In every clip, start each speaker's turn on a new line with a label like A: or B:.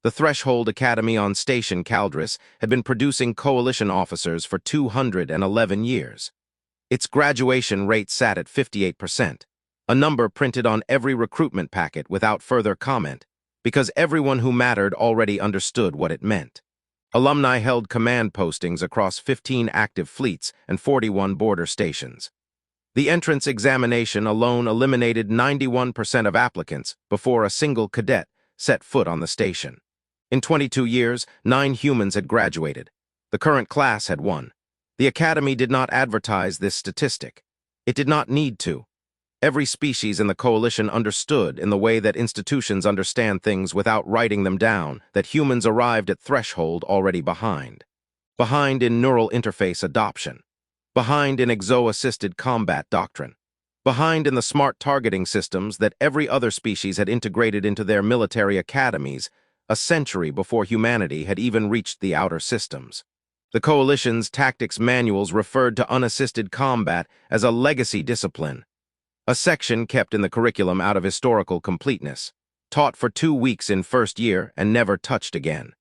A: The Threshold Academy on Station Caldris had been producing coalition officers for 211 years. Its graduation rate sat at 58%, a number printed on every recruitment packet without further comment, because everyone who mattered already understood what it meant. Alumni held command postings across 15 active fleets and 41 border stations. The entrance examination alone eliminated 91% of applicants before a single cadet set foot on the station. In 22 years, 9 humans had graduated. The current class had 1. The Academy did not advertise this statistic. It did not need to. Every species in the coalition understood, in the way that institutions understand things without writing them down, that humans arrived at threshold already behind. Behind in neural interface adoption. Behind in exo-assisted combat doctrine. Behind in the smart targeting systems that every other species had integrated into their military academies, a century before humanity had even reached the outer systems. The Coalition's tactics manuals referred to unassisted combat as a legacy discipline, a section kept in the curriculum out of historical completeness, taught for 2 weeks in first year and never touched again.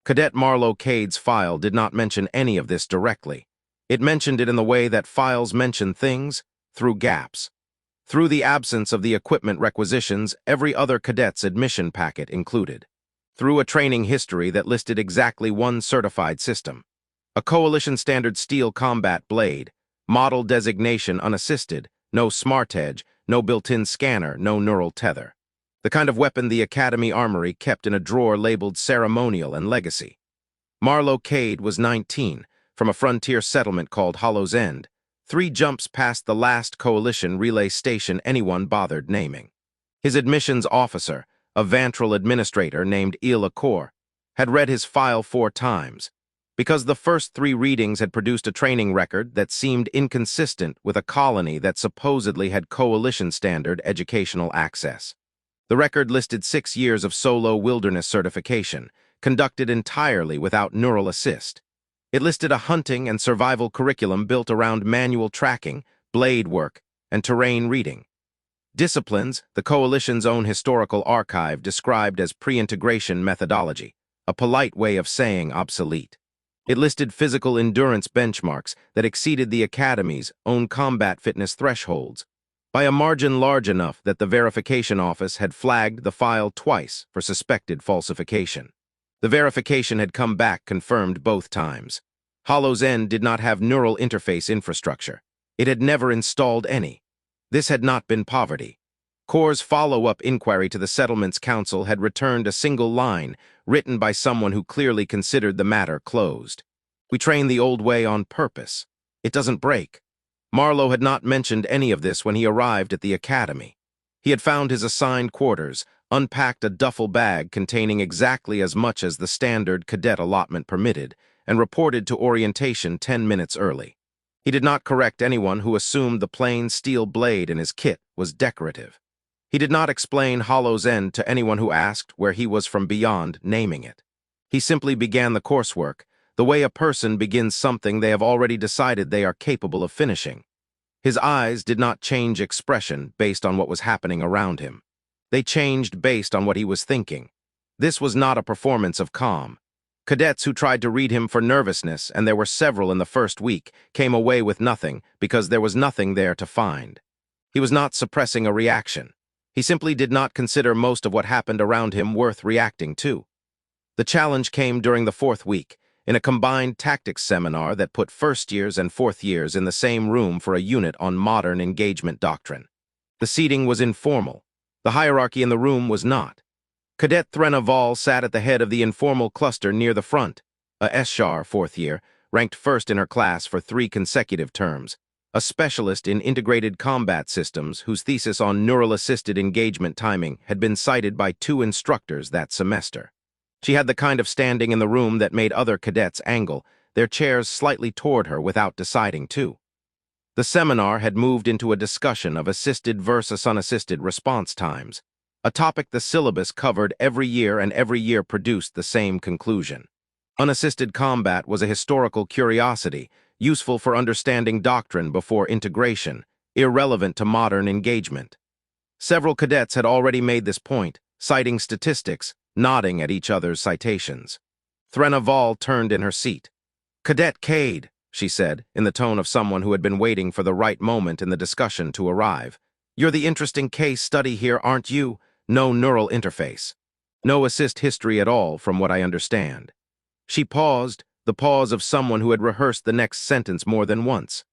A: Cadet Marlowe Cade's file did not mention any of this directly. It mentioned it in the way that files mention things, through gaps. Through the absence of the equipment requisitions every other cadet's admission packet included. Through a training history that listed exactly one certified system. A Coalition Standard Steel Combat Blade, model designation unassisted, no smart edge, no built-in scanner, no neural tether. The kind of weapon the Academy Armory kept in a drawer labeled Ceremonial and Legacy. Marlowe Cade was 19, from a frontier settlement called Hollow's End, 3 jumps past the last Coalition relay station anyone bothered naming. His admissions officer, a Vantral administrator named Il Acor, had read his file 4 times, because the first 3 readings had produced a training record that seemed inconsistent with a colony that supposedly had Coalition-standard educational access. The record listed 6 years of solo wilderness certification, conducted entirely without neural assist. It listed a hunting and survival curriculum built around manual tracking, blade work, and terrain reading. Disciplines, the Coalition's own historical archive described as pre-integration methodology, a polite way of saying obsolete. It listed physical endurance benchmarks that exceeded the Academy's own combat fitness thresholds, by a margin large enough that the verification office had flagged the file twice for suspected falsification. The verification had come back confirmed both times. Hollow's End did not have neural interface infrastructure. It had never installed any. This had not been poverty. Corps' follow-up inquiry to the Settlements Council had returned a single line, written by someone who clearly considered the matter closed. We train the old way on purpose. It doesn't break. Marlowe had not mentioned any of this when he arrived at the Academy. He had found his assigned quarters, unpacked a duffel bag containing exactly as much as the standard cadet allotment permitted, and reported to orientation 10 minutes early. He did not correct anyone who assumed the plain steel blade in his kit was decorative. He did not explain Hollow's End to anyone who asked where he was from beyond naming it. He simply began the coursework, the way a person begins something they have already decided they are capable of finishing. His eyes did not change expression based on what was happening around him. They changed based on what he was thinking. This was not a performance of calm. Cadets who tried to read him for nervousness, and there were several in the first week, came away with nothing because there was nothing there to find. He was not suppressing a reaction. He simply did not consider most of what happened around him worth reacting to. The challenge came during the 4th week, in a combined tactics seminar that put first years and 4th years in the same room for a unit on modern engagement doctrine. The seating was informal. The hierarchy in the room was not. Cadet Threnna Vall sat at the head of the informal cluster near the front, a Eschar 4th year, ranked first in her class for 3 consecutive terms, a specialist in integrated combat systems whose thesis on neural-assisted engagement timing had been cited by 2 instructors that semester. She had the kind of standing in the room that made other cadets angle, their chairs slightly toward her without deciding to. The seminar had moved into a discussion of assisted versus unassisted response times, a topic the syllabus covered every year and every year produced the same conclusion. Unassisted combat was a historical curiosity, useful for understanding doctrine before integration, irrelevant to modern engagement. Several cadets had already made this point, citing statistics, nodding at each other's citations. Threnna Vol turned in her seat. "Cadet Cade," she said, in the tone of someone who had been waiting for the right moment in the discussion to arrive. "You're the interesting case study here, aren't you? No neural interface. No assist history at all, from what I understand." She paused, the pause of someone who had rehearsed the next sentence more than once.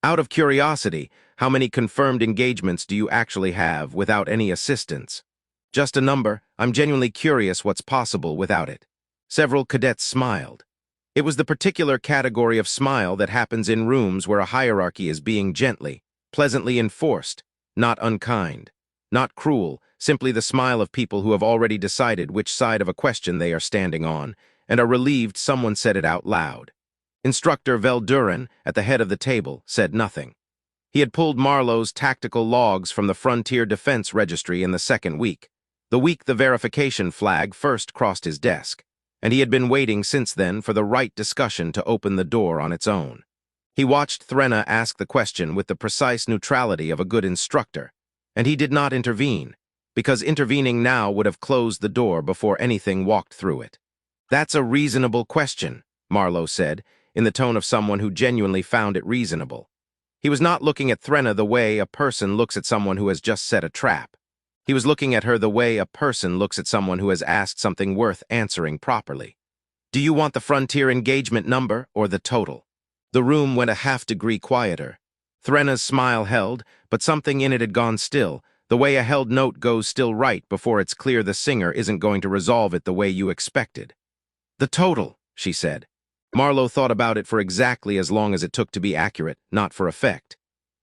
A: "Out of curiosity, how many confirmed engagements do you actually have without any assistance?" "Just a number. I'm genuinely curious what's possible without it." Several cadets smiled. It was the particular category of smile that happens in rooms where a hierarchy is being gently, pleasantly enforced, not unkind, not cruel, simply the smile of people who have already decided which side of a question they are standing on, and are relieved someone said it out loud. Instructor Veldurin, at the head of the table, said nothing. He had pulled Marlowe's tactical logs from the Frontier Defense Registry in the second week, the week the verification flag first crossed his desk, and he had been waiting since then for the right discussion to open the door on its own. He watched Threnna ask the question with the precise neutrality of a good instructor, and he did not intervene, because intervening now would have closed the door before anything walked through it. "That's a reasonable question," Marlowe said, in the tone of someone who genuinely found it reasonable. He was not looking at Threnna the way a person looks at someone who has just set a trap. He was looking at her the way a person looks at someone who has asked something worth answering properly. "Do you want the Frontier engagement number or the total?" The room went a half-degree quieter. Threnna's smile held, but something in it had gone still, the way a held note goes still right before it's clear the singer isn't going to resolve it the way you expected. "The total," she said. Marlowe thought about it for exactly as long as it took to be accurate, not for effect.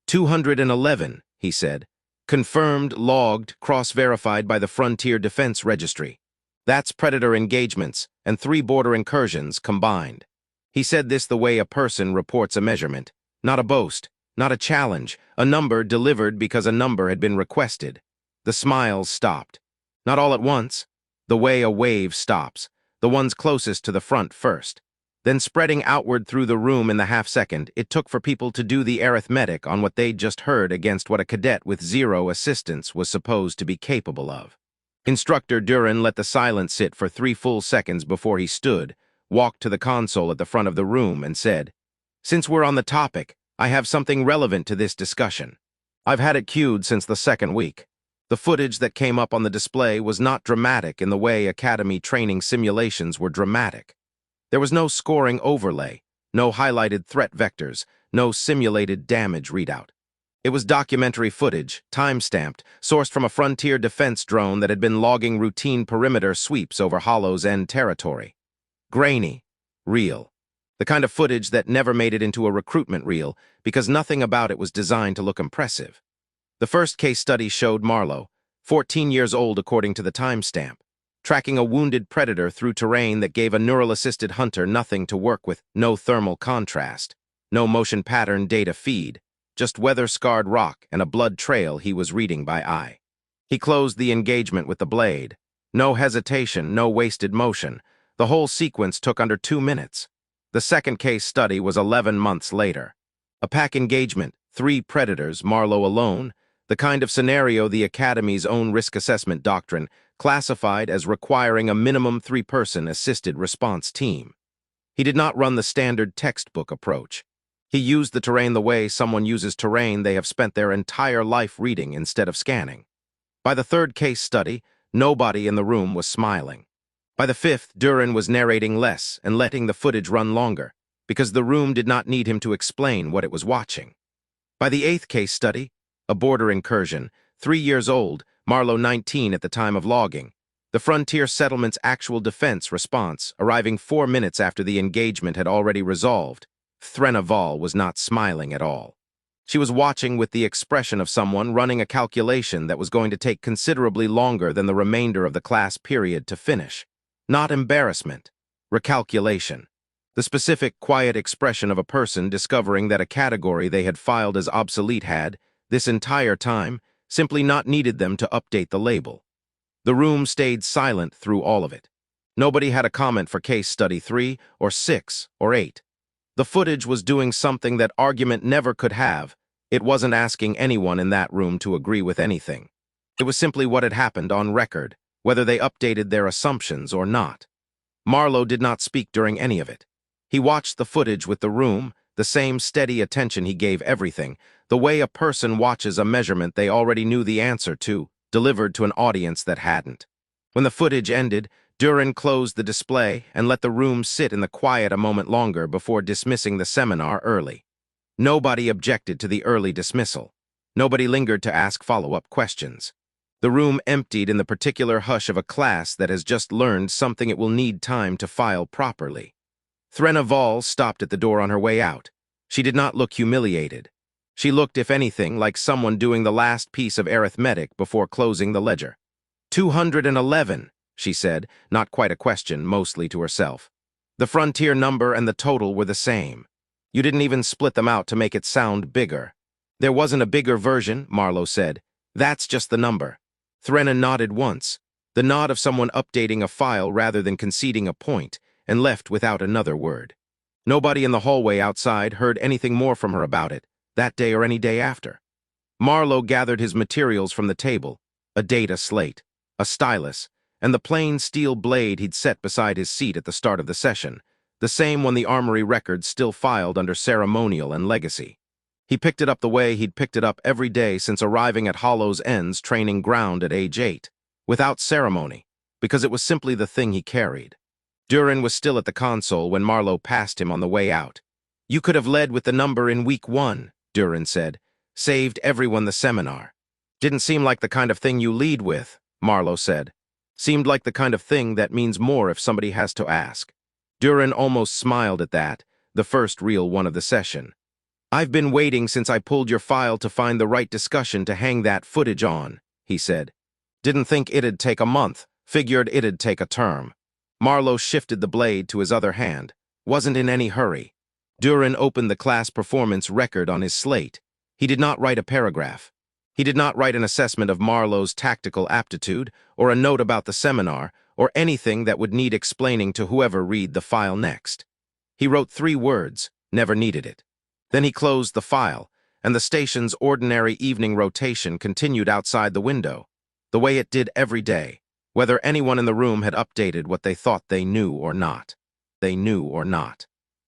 A: 211, he said. "Confirmed, logged, cross-verified by the Frontier Defense Registry. That's Predator engagements and 3 border incursions combined." He said this the way a person reports a measurement, not a boast, not a challenge, a number delivered because a number had been requested. The smiles stopped. Not all at once, the way a wave stops, the ones closest to the front first. Then spreading outward through the room in the half-second it took for people to do the arithmetic on what they'd just heard against what a cadet with 0 assistance was supposed to be capable of. Instructor Duran let the silence sit for 3 full seconds before he stood, walked to the console at the front of the room, and said, "Since we're on the topic, I have something relevant to this discussion. I've had it queued since the second week. The footage that came up on the display was not dramatic in the way Academy training simulations were dramatic. There was no scoring overlay, no highlighted threat vectors, no simulated damage readout. It was documentary footage, time-stamped, sourced from a Frontier defense drone that had been logging routine perimeter sweeps over Hollow's End territory. Grainy, real. The kind of footage that never made it into a recruitment reel because nothing about it was designed to look impressive. The first case study showed Marlowe, 14 years old according to the timestamp, tracking a wounded predator through terrain that gave a neural-assisted hunter nothing to work with, no thermal contrast, no motion pattern data feed, just weather-scarred rock and a blood trail he was reading by eye. He closed the engagement with the blade. No hesitation, no wasted motion. The whole sequence took under 2 minutes. The second case study was 11 months later. A pack engagement, 3 predators, Marlowe alone, the kind of scenario the Academy's own risk assessment doctrine classified as requiring a minimum 3-person assisted response team. He did not run the standard textbook approach. He used the terrain the way someone uses terrain they have spent their entire life reading instead of scanning. By the third case study, nobody in the room was smiling. By the 5th, Duran was narrating less and letting the footage run longer, because the room did not need him to explain what it was watching. By the 8th case study, a border incursion, 3 years old, Marlowe 19 at the time of logging, the Frontier Settlement's actual defense response arriving 4 minutes after the engagement had already resolved, Threnna Vol was not smiling at all. She was watching with the expression of someone running a calculation that was going to take considerably longer than the remainder of the class period to finish. Not embarrassment, recalculation. The specific, quiet expression of a person discovering that a category they had filed as obsolete had, this entire time, simply not needed them to update the label. The room stayed silent through all of it. Nobody had a comment for case study 3 or 6 or 8. The footage was doing something that argument never could have. It wasn't asking anyone in that room to agree with anything. It was simply what had happened on record, whether they updated their assumptions or not. Marlowe did not speak during any of it. He watched the footage with the room, the same steady attention he gave everything, the way a person watches a measurement they already knew the answer to, delivered to an audience that hadn't. When the footage ended, Duran closed the display and let the room sit in the quiet a moment longer before dismissing the seminar early. Nobody objected to the early dismissal. Nobody lingered to ask follow-up questions. The room emptied in the particular hush of a class that has just learned something it will need time to file properly. Threnna Vall stopped at the door on her way out. She did not look humiliated. She looked, if anything, like someone doing the last piece of arithmetic before closing the ledger. 211, she said, not quite a question, mostly to herself. The frontier number and the total were the same. You didn't even split them out to make it sound bigger. There wasn't a bigger version, Marlowe said. That's just the number. Threnna nodded once, the nod of someone updating a file rather than conceding a point, and left without another word. Nobody in the hallway outside heard anything more from her about it, that day or any day after. Marlowe gathered his materials from the table, a data slate, a stylus, and the plain steel blade he'd set beside his seat at the start of the session, the same one the armory records still filed under ceremonial and legacy. He picked it up the way he'd picked it up every day since arriving at Hollow's End's training ground at age 8, without ceremony, because it was simply the thing he carried. Duran was still at the console when Marlowe passed him on the way out. You could have led with the number in week 1, Duran said. Saved everyone the seminar. Didn't seem like the kind of thing you lead with, Marlowe said. Seemed like the kind of thing that means more if somebody has to ask. Duran almost smiled at that, the first real one of the session. I've been waiting since I pulled your file to find the right discussion to hang that footage on, he said. Didn't think it'd take a month, figured it'd take a term. Marlowe shifted the blade to his other hand, wasn't in any hurry. Duran opened the class performance record on his slate. He did not write a paragraph. He did not write an assessment of Marlowe's tactical aptitude, or a note about the seminar, or anything that would need explaining to whoever read the file next. He wrote 3 words, never needed it. Then he closed the file, and the station's ordinary evening rotation continued outside the window, the way it did every day, whether anyone in the room had updated what they thought they knew or not. They knew or not.